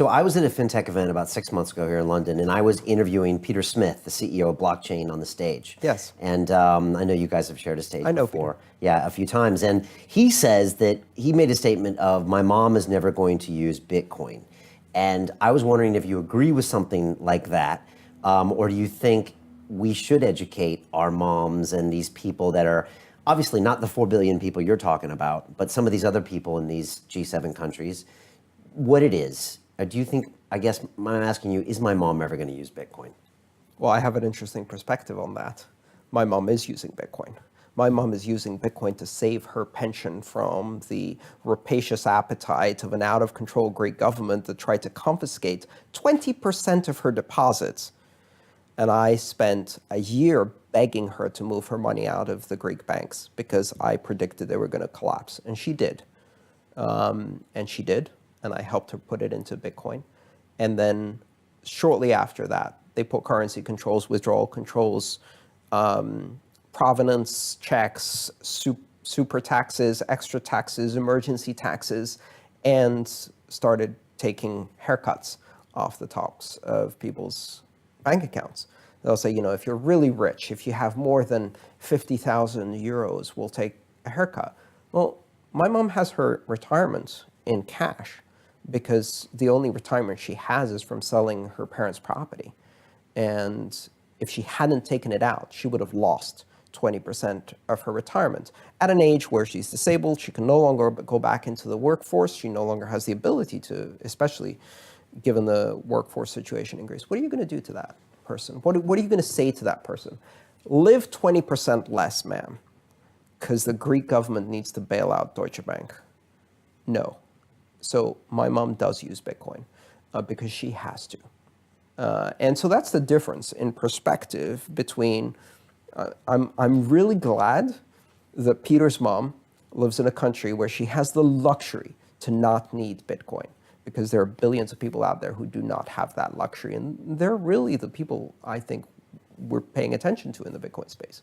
So I was at a fintech event about 6 months ago here in London, and I was interviewing Peter Smith, the CEO of Blockchain, on the stage. Yes. And I know you guys have shared a stage I know before. Peter. Yeah, a few times. And he says that he made a statement of, my mom is never going to use Bitcoin. And I was wondering if you agree with something like that, or do you think we should educate our moms and these people that are obviously not the 4 billion people you're talking about, but some of these other people in these G7 countries, what it is? Do you think, I guess I'm asking you, is my mom ever going to use Bitcoin? Well, I have an interesting perspective on that. My mom is using Bitcoin. My mom is using Bitcoin to save her pension from the rapacious appetite of an out-of-control Greek government that tried to confiscate 20% of her deposits. And I spent a year begging her to move her money out of the Greek banks because I predicted they were going to collapse. And she did. And she did. And I helped her put it into Bitcoin. And then shortly after that, they put currency controls, withdrawal controls, provenance checks, super taxes, extra taxes, emergency taxes, and started taking haircuts off the tops of people's bank accounts. They'll say, if you're really rich, if you have more than 50,000 euros, we'll take a haircut. Well, my mom has her retirement in cash because the only retirement she has is from selling her parents' property. And if she hadn't taken it out, she would have lost 20% of her retirement. At an age where she's disabled, she can no longer go back into the workforce. She no longer has the ability to, especially given the workforce situation in Greece. What are you going to do to that person? What are you going to say to that person? Live 20% less, ma'am, because the Greek government needs to bail out Deutsche Bank. No. So my mom does use Bitcoin because she has to. And so that's the difference in perspective between, I'm really glad that Peter's mom lives in a country where she has the luxury to not need Bitcoin, because there are billions of people out there who do not have that luxury. And they're really the people I think we're paying attention to in the Bitcoin space.